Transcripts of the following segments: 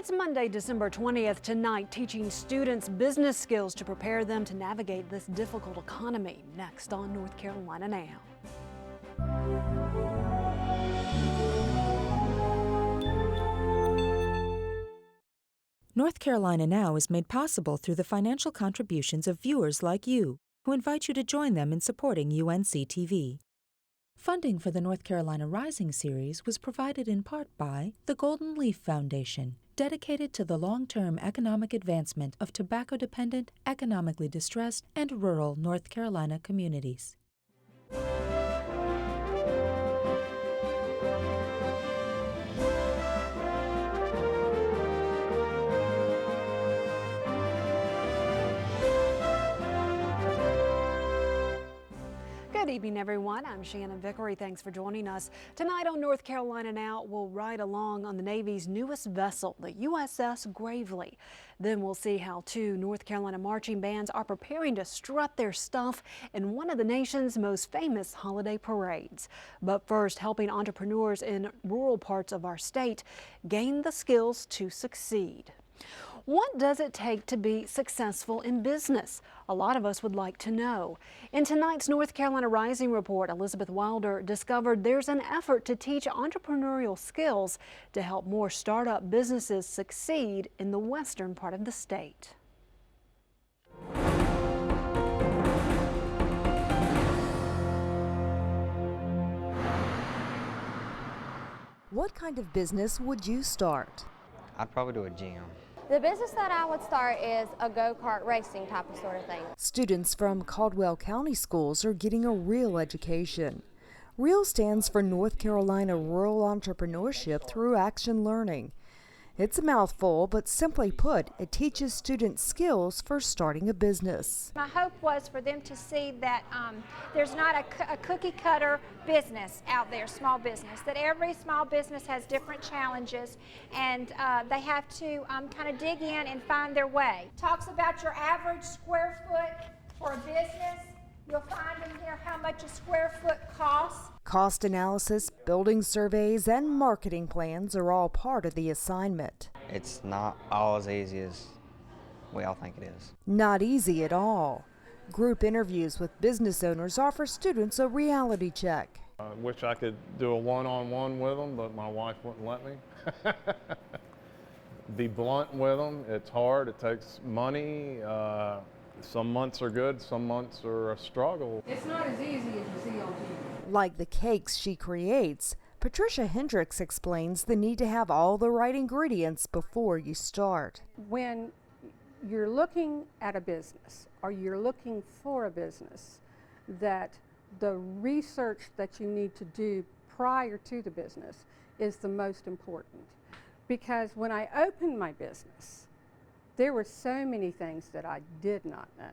It's Monday, December 20th. Tonight, teaching students business skills to prepare them to navigate this difficult economy. Next on North Carolina Now. North Carolina Now is made possible through the financial contributions of viewers like you, who invite you to join them in supporting UNC-TV. Funding for the North Carolina Rising series was provided in part by the Golden Leaf Foundation, dedicated to the long-term economic advancement of tobacco-dependent, economically distressed, and rural North Carolina communities. Good evening, everyone. I'm Shannon Vickery. Thanks for joining us. Tonight on North Carolina Now, we'll ride along on the Navy's newest vessel, the USS Gravely. Then we'll see how two North Carolina marching bands are preparing to strut their stuff in one of the nation's most famous holiday parades. But first, helping entrepreneurs in rural parts of our state gain the skills to succeed. What does it take to be successful in business? A lot of us would like to know. In tonight's North Carolina Rising report, Elizabeth Wilder discovered there's an effort to teach entrepreneurial skills to help more startup businesses succeed in the western part of the state. What kind of business would you start? I'd probably do a gym. The business that I would start is a go-kart racing type of sort of thing. Students from Caldwell County schools are getting a real education. REAL stands for North Carolina Rural Entrepreneurship through Action Learning. It's a mouthful, but simply put, it teaches students skills for starting a business. My hope was for them to see that there's not a cookie cutter business out there, small business, that every small business has different challenges and they have to kind of dig in and find their way. Talks about your average square foot for a business. You'll find in here how much a square foot costs. Cost analysis, building surveys, and marketing plans are all part of the assignment. It's not all as easy as we all think it is. Not easy at all. Group interviews with business owners offer students a reality check. I wish I could do a one-on-one with them, but my wife wouldn't let me. Be blunt with them. It's hard. It takes money. Some months are good, some months are a struggle. It's not as easy as you see on TV. Like the cakes she creates, Patricia Hendricks explains the need to have all the right ingredients before you start. When you're looking at a business or you're looking for a business, that the research that you need to do prior to the business is the most important. Because when I opened my business, there were so many things that I did not know,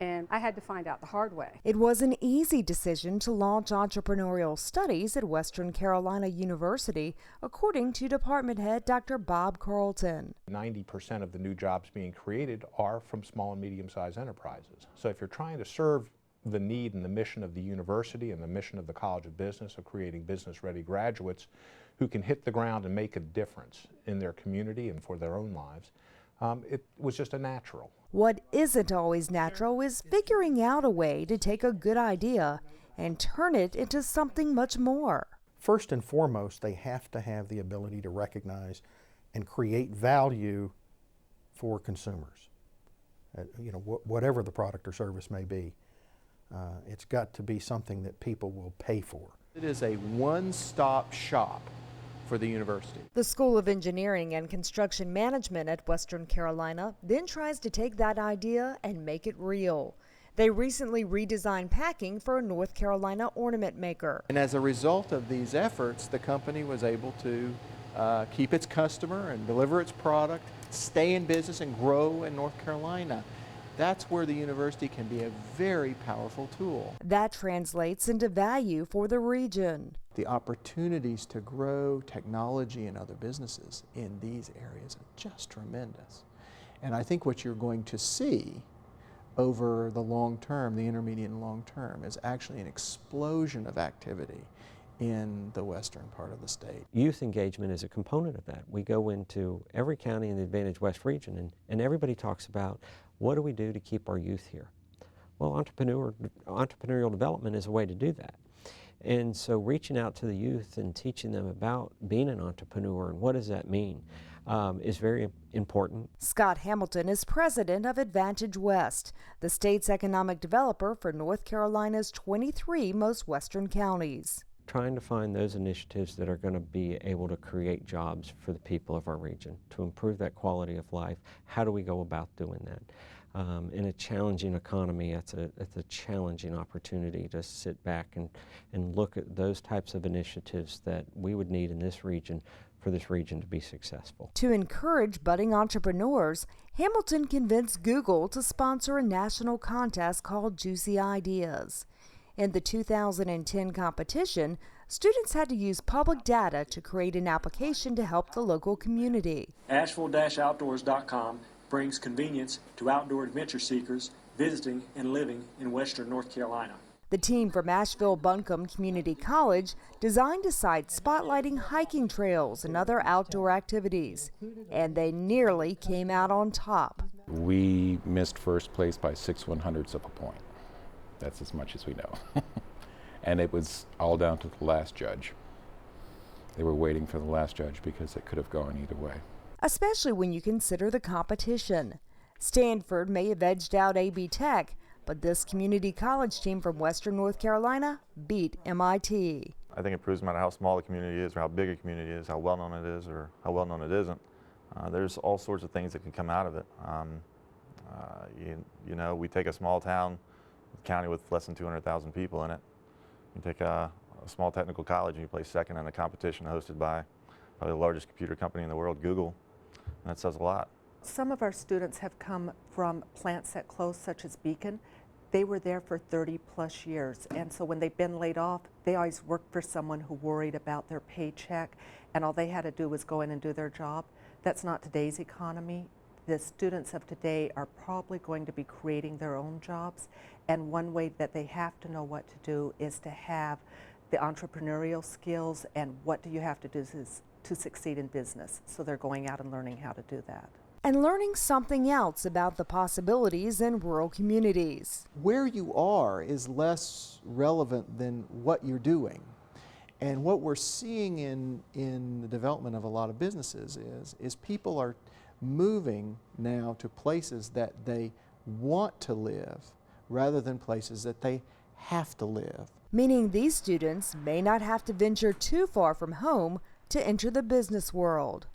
and I had to find out the hard way. It was an easy decision to launch entrepreneurial studies at Western Carolina University, according to department head Dr. Bob Carlton. 90% of the new jobs being created are from small and medium-sized enterprises. So if you're trying to serve the need and the mission of the university and the mission of the College of Business of creating business-ready graduates who can hit the ground and make a difference in their community and for their own lives, it was just a natural. What isn't always natural is figuring out a way to take a good idea and turn it into something much more. First and foremost, they have to have the ability to recognize and create value for consumers. Whatever the product or service may be, it's got to be something that people will pay for. It is a one-stop shop for the university. The School of Engineering and Construction Management at Western Carolina then tries to take that idea and make it real. They recently redesigned packing for a North Carolina ornament maker. And as a result of these efforts, the company was able to keep its customer and deliver its product, stay in business and grow in North Carolina. That's where the university can be a very powerful tool. That translates into value for the region. The opportunities to grow technology and other businesses in these areas are just tremendous. And I think what you're going to see over the long term, the intermediate and long term, is actually an explosion of activity in the western part of the state. Youth engagement is a component of that. We go into every county in the AdvantageWest region and everybody talks about what do we do to keep our youth here? Well, entrepreneurial development is a way to do that. And so reaching out to the youth and teaching them about being an entrepreneur and what does that mean is very important. Scott Hamilton is president of AdvantageWest, the state's economic developer for North Carolina's 23 most western counties. Trying to find those initiatives that are going to be able to create jobs for the people of our region, to improve that quality of life. How do we go about doing that? In a challenging economy, it's a challenging opportunity to sit back and look at those types of initiatives that we would need in this region for this region to be successful. To encourage budding entrepreneurs, Hamilton convinced Google to sponsor a national contest called Juicy Ideas. In the 2010 competition, students had to use public data to create an application to help the local community. Asheville-outdoors.com brings convenience to outdoor adventure seekers visiting and living in western North Carolina. The team from Asheville-Buncombe Community College designed a site spotlighting hiking trails and other outdoor activities, and they nearly came out on top. We missed first place by 6/100ths of a point. That's as much as we know. And it was all down to the last judge. They were waiting for the last judge because it could have gone either way. Especially when you consider the competition. Stanford may have edged out AB Tech, but this community college team from Western North Carolina beat MIT. I think it proves no matter how small the community is or how big a community is, how well known it is or how well known it isn't. There's all sorts of things that can come out of it. You know, we take a small town, county with less than 200,000 people in it. You take a small technical college and you place second in a competition hosted by probably the largest computer company in the world, Google. And that says a lot. Some of our students have come from plants that closed, such as Beacon. They were there for 30+ years, and so when they've been laid off, they always worked for someone who worried about their paycheck, and all they had to do was go in and do their job. That's not today's economy. The students of today are probably going to be creating their own jobs, and one way that they have to know what to do is to have the entrepreneurial skills and what do you have to do to succeed in business. So they're going out and learning how to do that. And learning something else about the possibilities in rural communities. Where you are is less relevant than what you're doing. And what we're seeing in the development of a lot of businesses is people are moving now to places that they want to live rather than places that they have to live. Meaning these students may not have to venture too far from home to enter the business world.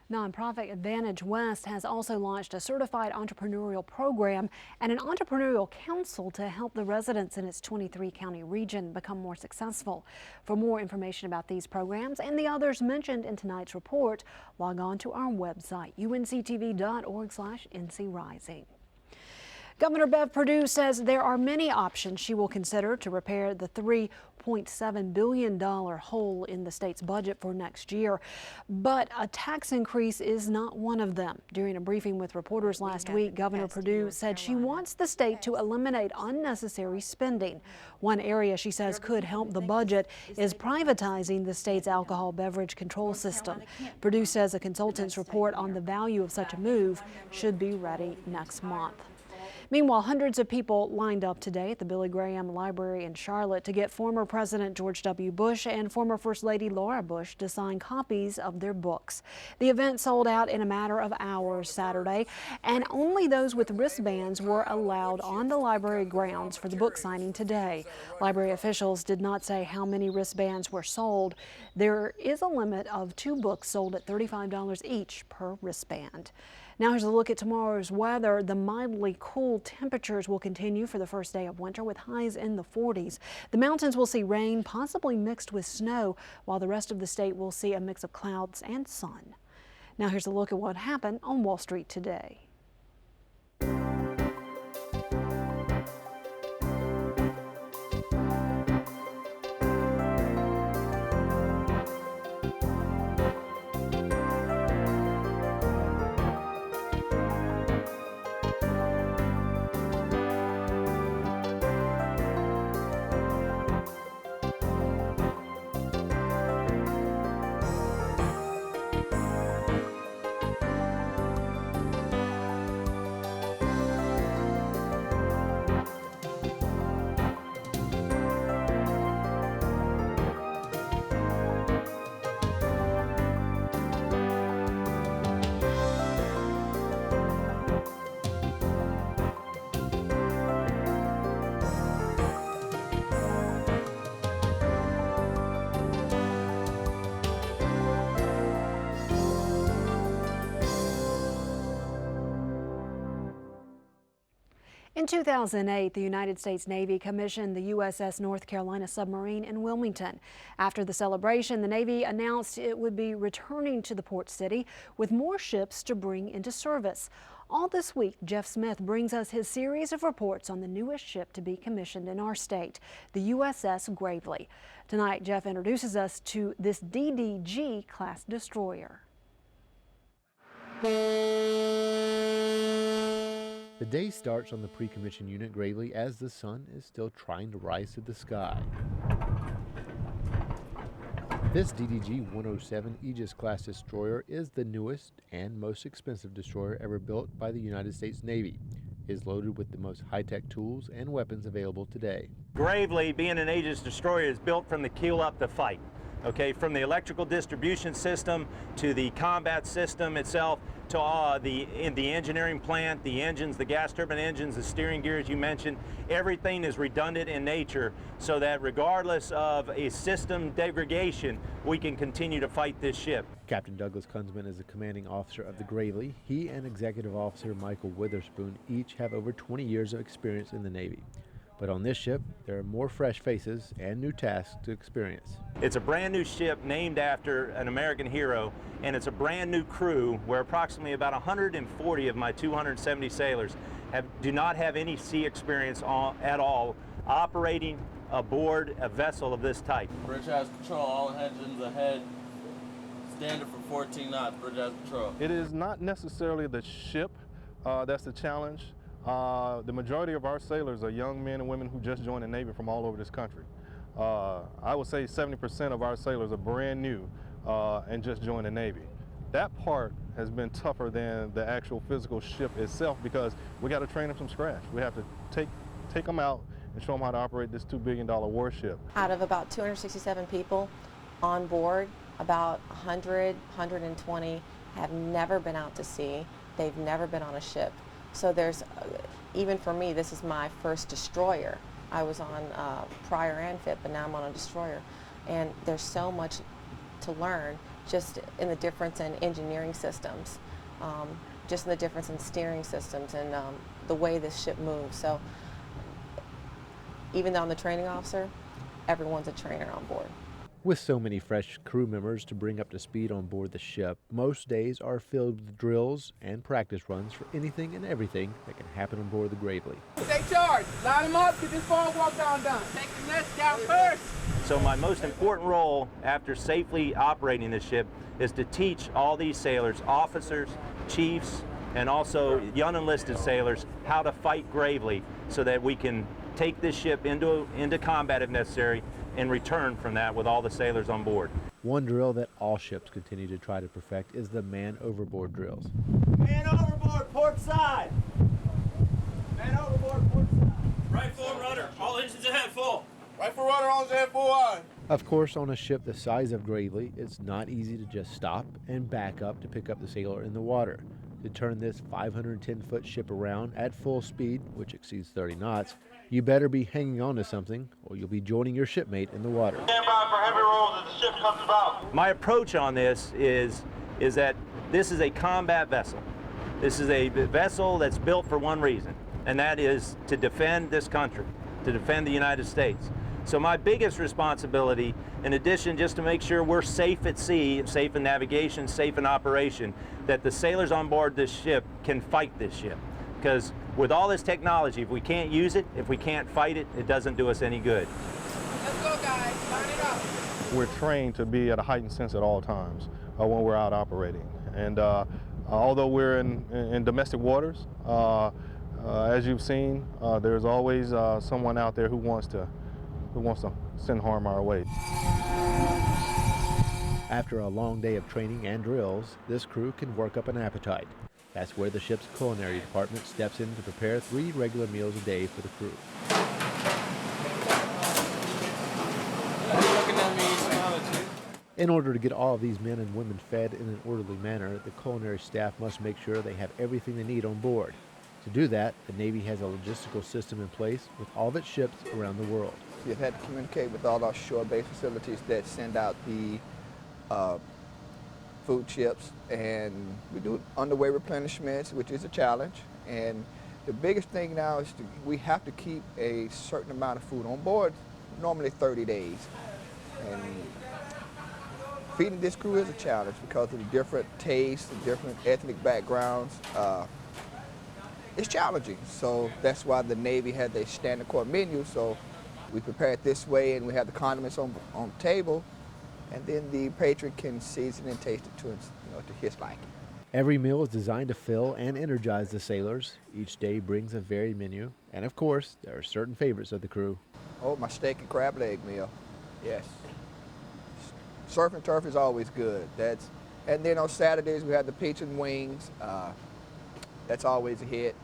Nonprofit AdvantageWest has also launched a certified entrepreneurial program and an entrepreneurial council to help the residents in its 23-county region become more successful. For more information about these programs and the others mentioned in tonight's report, log on to our website, UNC-TV.org/NCRising. Governor Bev Perdue says there are many options she will consider to repair the $3.7 billion hole in the state's budget for next year. But a tax increase is not one of them. During a briefing with reporters last week, Governor Perdue said she wants the state to eliminate unnecessary spending. One area she says could help the budget is privatizing the state's alcohol beverage control system. Perdue says a consultant's report on the value of such a move should be ready next month. Meanwhile, hundreds of people lined up today at the Billy Graham Library in Charlotte to get former President George W. Bush and former First Lady Laura Bush to sign copies of their books. The event sold out in a matter of hours Saturday, and only those with wristbands were allowed on the library grounds for the book signing today. Library officials did not say how many wristbands were sold. There is a limit of 2 books sold at $35 each per wristband. Now here's a look at tomorrow's weather. The mildly cool temperatures will continue for the first day of winter with highs in the 40s. The mountains will see rain, possibly mixed with snow, while the rest of the state will see a mix of clouds and sun. Now here's a look at what happened on Wall Street today. In 2008, the United States Navy commissioned the USS North Carolina submarine in Wilmington. After the celebration, the Navy announced it would be returning to the port city with more ships to bring into service. All this week, Jeff Smith brings us his series of reports on the newest ship to be commissioned in our state, the USS Gravely. Tonight, Jeff introduces us to this DDG class destroyer. The day starts on the pre-commissioned unit Gravely as the sun is still trying to rise to the sky. This DDG-107 Aegis-class destroyer is the newest and most expensive destroyer ever built by the United States Navy. It is loaded with the most high-tech tools and weapons available today. Gravely, being an Aegis destroyer, is built from the keel up to fight. Okay, from the electrical distribution system to the combat system itself to the engineering plant, the engines, the gas turbine engines, the steering gears you mentioned, everything is redundant in nature so that regardless of a system degradation, we can continue to fight this ship. Captain Douglas Kunzman is the commanding officer of the Gravely. He and Executive Officer Michael Witherspoon each have over 20 years of experience in the Navy. But on this ship, there are more fresh faces and new tasks to experience. It's a brand new ship named after an American hero, and it's a brand new crew where approximately about 140 of my 270 sailors do not have any sea experience at all operating aboard a vessel of this type. Bridge has control, all engines ahead. Standard for 14 knots, bridge has control. It is not necessarily the ship that's the challenge. The majority of our sailors are young men and women who just joined the Navy from all over this country. I would say 70% of our sailors are brand new and just joined the Navy. That part has been tougher than the actual physical ship itself because we got to train them from scratch. We have to take them out and show them how to operate this $2 billion warship. Out of about 267 people on board, about 120 have never been out to sea. They've never been on a ship. So there's, even for me, this is my first destroyer. I was on prior amphib, but now I'm on a destroyer. And there's so much to learn just in the difference in engineering systems, just in the difference in steering systems and the way this ship moves. So even though I'm the training officer, everyone's a trainer on board. With so many fresh crew members to bring up to speed on board the ship, most days are filled with drills and practice runs for anything and everything that can happen on board the Gravely. Take charge, line them up, get this fog walk down done. Take the nest down first. So my most important role after safely operating this ship is to teach all these sailors, officers, chiefs, and also young enlisted sailors how to fight Gravely so that we can take this ship into combat if necessary and return from that with all the sailors on board. One drill that all ships continue to try to perfect is the man overboard drills. Man overboard, port side. Man overboard, port side. Right full rudder, all engines ahead full. Right full rudder, all engines ahead full wide. Of course, on a ship the size of Gravely, it's not easy to just stop and back up to pick up the sailor in the water. To turn this 510-foot ship around at full speed, which exceeds 30 knots, you better be hanging on to something or you'll be joining your shipmate in the water. Stand by for heavy rolls as the ship comes about. My approach on this is that this is a combat vessel. This is a vessel that's built for one reason, and that is to defend this country, to defend the United States. So my biggest responsibility, in addition just to make sure we're safe at sea, safe in navigation, safe in operation, that the sailors on board this ship can fight this ship. Because with all this technology, if we can't use it, if we can't fight it, it doesn't do us any good. Let's go, guys. Line it up. We're trained to be at a heightened sense at all times when we're out operating. And although we're in domestic waters, as you've seen, there's always someone out there who wants to send harm our way. After a long day of training and drills, this crew can work up an appetite. That's where the ship's culinary department steps in to prepare 3 regular meals a day for the crew. In order to get all of these men and women fed in an orderly manner, the culinary staff must make sure they have everything they need on board. To do that, the Navy has a logistical system in place with all of its ships around the world. We've had to communicate with all our shore-based facilities that send out the food ships, and we do underway replenishments, which is a challenge, and The biggest thing now is we have to keep a certain amount of food on board, normally 30 days. And feeding this crew is a challenge because of the different tastes, the different ethnic backgrounds. It's challenging, so that's why the Navy had their standard core menu. So we prepare it this way, and we have the condiments on the table, and then the patron can season and taste it to his liking. Every meal is designed to fill and energize the sailors. Each day brings a varied menu, and of course, there are certain favorites of the crew. Oh, my steak and crab leg meal, yes. Surf and turf is always good. And then on Saturdays we have the peach and wings. That's always a hit.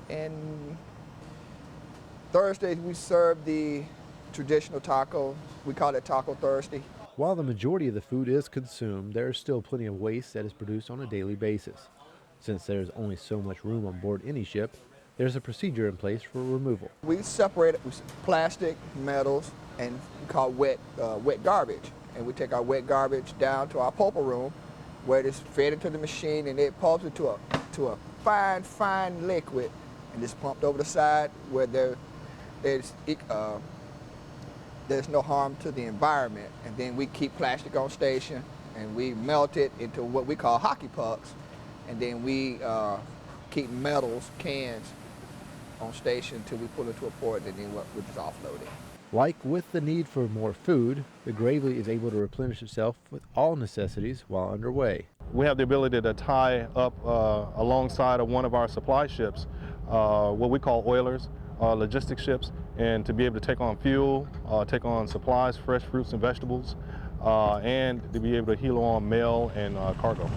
And Thursdays we serve the traditional taco. We call it Taco Thursday. While the majority of the food is consumed, there is still plenty of waste that is produced on a daily basis. Since there's only so much room on board any ship, there's a procedure in place for removal. We separate it with plastic, metals, and we call wet garbage. And we take our wet garbage down to our pulper room, where it is fed into the machine, and it pulps it to a fine liquid, and it's pumped over the side where there's no harm to the environment. And then we keep plastic on station, and we melt it into what we call hockey pucks, and then we keep metals, cans, on station until we pull it to a port, and then we just offload it. Like with the need for more food, the Gravely is able to replenish itself with all necessities while underway. We have the ability to tie up alongside of one of our supply ships, what we call oilers, logistics ships, and to be able to take on fuel, take on supplies, fresh fruits and vegetables, and to be able to helo on mail and cargo.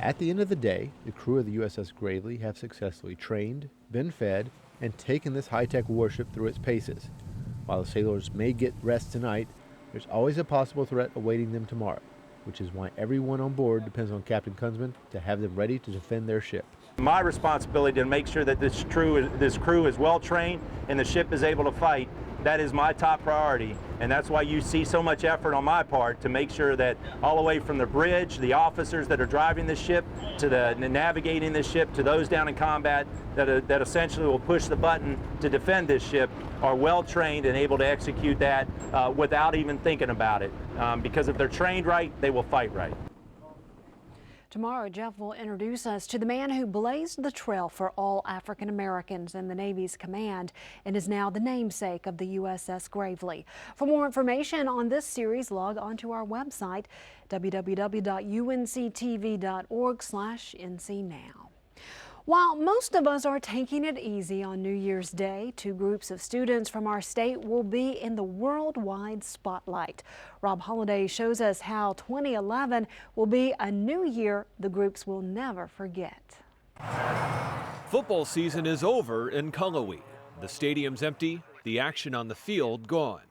At the end of the day, the crew of the USS Gravely have successfully trained, been fed, and taken this high-tech warship through its paces. While the sailors may get rest tonight, there's always a possible threat awaiting them tomorrow, which is why everyone on board depends on Captain Kunzman to have them ready to defend their ship. My responsibility to make sure that this crew is well trained and the ship is able to fight. That is my top priority, and that's why you see so much effort on my part to make sure that all the way from the bridge, the officers that are driving the ship, to the navigating this ship, to those down in combat that essentially will push the button to defend this ship, are well trained and able to execute that without even thinking about it. Because if they're trained right, they will fight right. Tomorrow, Jeff will introduce us to the man who blazed the trail for all African Americans in the Navy's command and is now the namesake of the USS Gravely. For more information on this series, log on to our website, www.unctv.org/NCNow. While most of us are taking it easy on New Year's Day, two groups of students from our state will be in the worldwide spotlight. Rob Holliday shows us how 2011 will be a new year the groups will never forget. Football season is over in Cullowhee. The stadium's empty, the action on the field gone.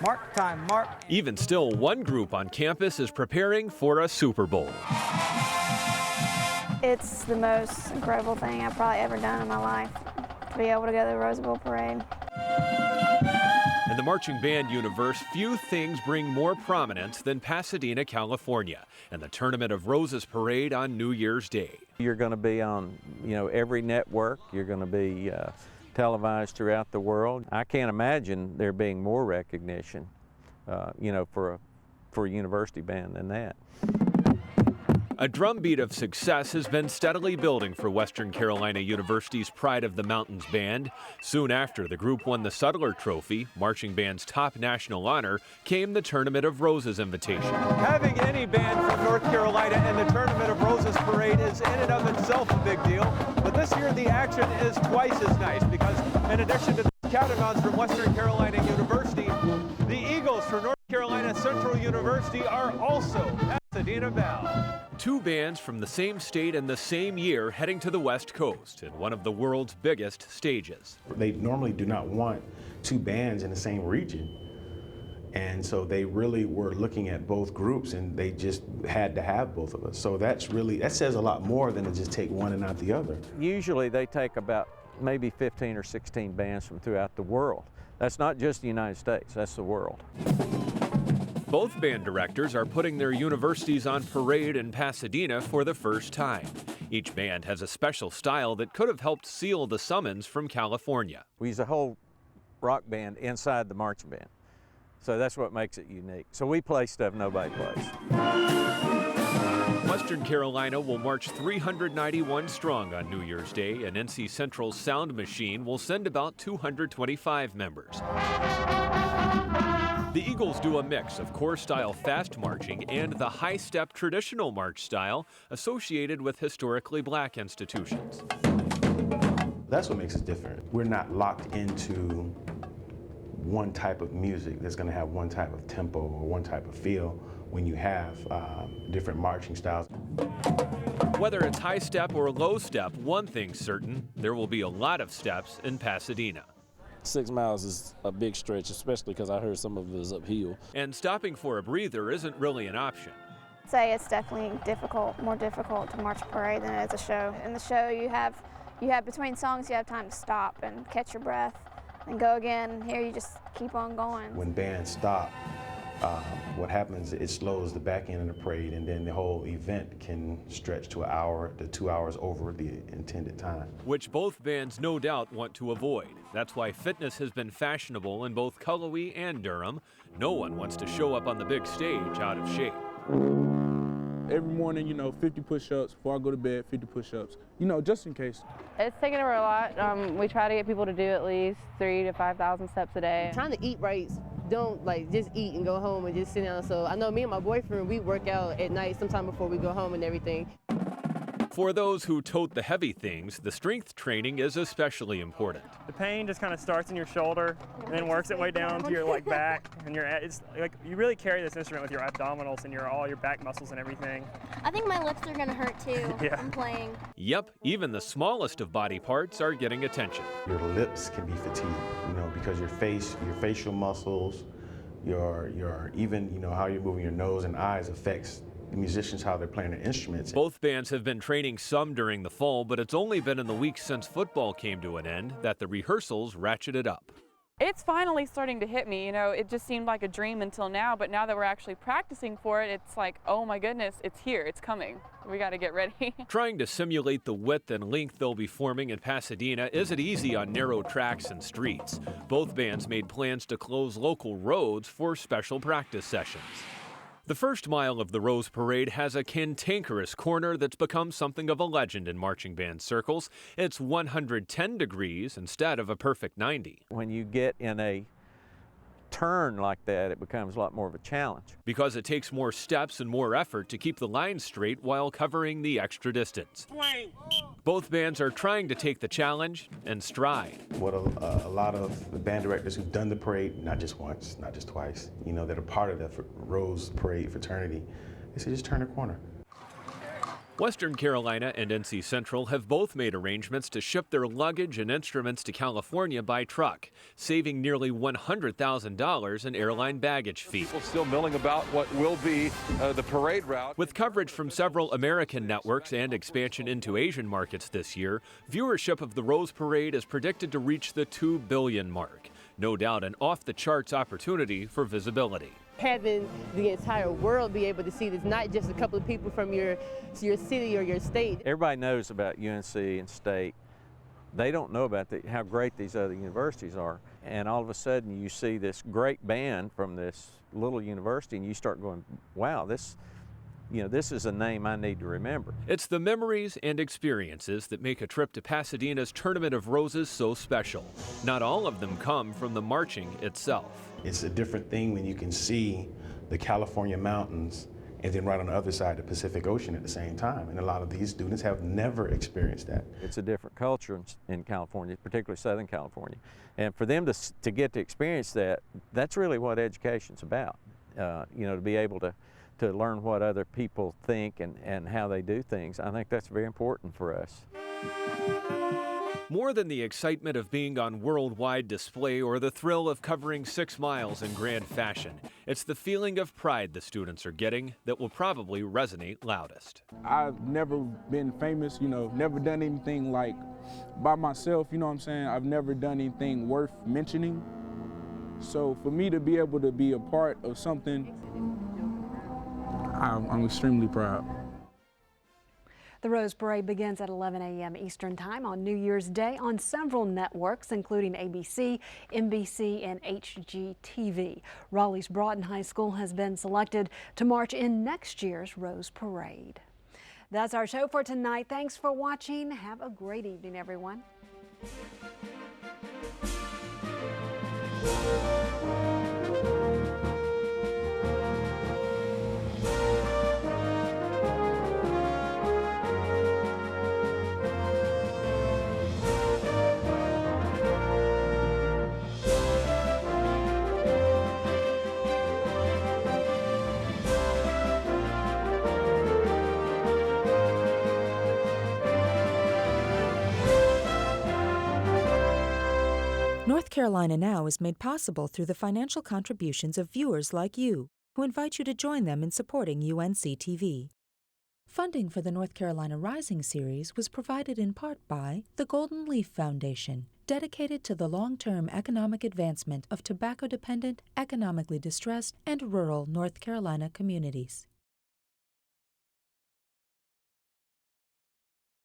Mark time, Mark. Even still, one group on campus is preparing for a Super Bowl. It's the most incredible thing I've probably ever done in my life, to be able to go to the Rose Bowl parade. In the marching band universe, few things bring more prominence than Pasadena, California, and the Tournament of Roses parade on New Year's Day. You're going to be on, every network. You're going to be televised throughout the world. I can't imagine there being more recognition, for a university band than that. A drumbeat of success has been steadily building for Western Carolina University's Pride of the Mountains band. Soon after the group won the Sutler Trophy, marching band's top national honor, came the Tournament of Roses invitation. Having any band from North Carolina in the Tournament of Roses parade is in and of itself a big deal. But this year the action is twice as nice because in addition to the Catamount's from Western Carolina University, the Eagles from North Carolina Central University are also Pasadena bound. Two bands from the same state and the same year heading to the West Coast in one of the world's biggest stages. They normally do not want two bands in the same region. And so they really were looking at both groups and they just had to have both of us. So that says a lot more than to just take one and not the other. Usually they take about maybe 15 or 16 bands from throughout the world. That's not just the United States, that's the world. Both band directors are putting their universities on parade in Pasadena for the first time. Each band has a special style that could have helped seal the summons from California. We use a whole rock band inside the marching band. So that's what makes it unique. So we play stuff nobody plays. Western Carolina will march 391 strong on New Year's Day, and NC Central's Sound Machine will send about 225 members. The Eagles do a mix of corps-style fast marching and the high-step traditional march style associated with historically black institutions. That's what makes us different. We're not locked into one type of music that's going to have one type of tempo or one type of feel when you have different marching styles. Whether it's high step or low step, one thing's certain, there will be a lot of steps in Pasadena. 6 miles is a big stretch, especially because I heard some of it is uphill. And stopping for a breather isn't really an option. I'd say it's definitely more difficult to march a parade than it is a show. In the show, you have between songs, you have time to stop and catch your breath and go again. Here you just keep on going. When bands stop, what happens, it slows the back end of the parade, and then the whole event can stretch to an hour to 2 hours over the intended time. Which both bands no doubt want to avoid. That's why fitness has been fashionable in both Cullowhee and Durham. No one wants to show up on the big stage out of shape. Every morning, 50 push-ups. Before I go to bed, 50 push-ups, just in case. It's taken over a lot. We try to get people to do at least 3,000 to 5,000 steps a day. Trying to eat right, don't just eat and go home and just sit down. So I know me and my boyfriend, we work out at night sometime before we go home and everything. For those who tote the heavy things, the strength training is especially important. The pain just kind of starts in your shoulder and then works its way down to your back, and it's like you really carry this instrument with your abdominals and all your back muscles and everything. I think my lips are gonna hurt too. Yeah. I'm playing. Yep, even the smallest of body parts are getting attention. Your lips can be fatigued, because your facial muscles, your even how you're moving your nose and eyes affects the musicians, how they're playing their instruments. Both bands have been training some during the fall, but it's only been in the weeks since football came to an end that the rehearsals ratcheted up. It's finally starting to hit me. It just seemed like a dream until now, but now that we're actually practicing for it, it's like, oh my goodness, it's here, it's coming. We got to get ready. Trying to simulate the width and length they'll be forming in Pasadena isn't easy on narrow tracks and streets. Both bands made plans to close local roads for special practice sessions. The first mile of the Rose Parade has a cantankerous corner that's become something of a legend in marching band circles. It's 110 degrees instead of a perfect 90. When you get in a turn like that, it becomes a lot more of a challenge. Because it takes more steps and more effort to keep the line straight while covering the extra distance. Both bands are trying to take the challenge and stride. What a lot of the band directors who've done the parade, not just once, not just twice, that are part of the Rose Parade fraternity, they say just turn a corner. Western Carolina and NC Central have both made arrangements to ship their luggage and instruments to California by truck, saving nearly $100,000 in airline baggage fees. People still milling about what will be the parade route. With coverage from several American networks and expansion into Asian markets this year, viewership of the Rose Parade is predicted to reach the 2 billion mark. No doubt an off-the-charts opportunity for visibility. Having the entire world be able to see this, not just a couple of people from your city or your state. Everybody knows about UNC and state. They don't know about how great these other universities are. And all of a sudden you see this great band from this little university and you start going, wow, this is a name I need to remember. It's the memories and experiences that make a trip to Pasadena's Tournament of Roses so special. Not all of them come from the marching itself. It's a different thing when you can see the California mountains and then right on the other side the Pacific Ocean at the same time. And a lot of these students have never experienced that. It's a different culture in California, particularly Southern California. And for them to get to experience that, that's really what education's about. To be able to learn what other people think and how they do things. I think that's very important for us. More than the excitement of being on worldwide display or the thrill of covering 6 miles in grand fashion, it's the feeling of pride the students are getting that will probably resonate loudest. I've never been famous, never done anything by myself, I've never done anything worth mentioning. So for me to be able to be a part of something, I'm extremely proud. The Rose Parade begins at 11 a.m. Eastern Time on New Year's Day on several networks, including ABC, NBC, and HGTV. Raleigh's Broughton High School has been selected to march in next year's Rose Parade. That's our show for tonight. Thanks for watching. Have a great evening, everyone. North Carolina Now is made possible through the financial contributions of viewers like you, who invite you to join them in supporting UNC-TV. Funding for the North Carolina Rising series was provided in part by the Golden Leaf Foundation, dedicated to the long-term economic advancement of tobacco-dependent, economically distressed, and rural North Carolina communities.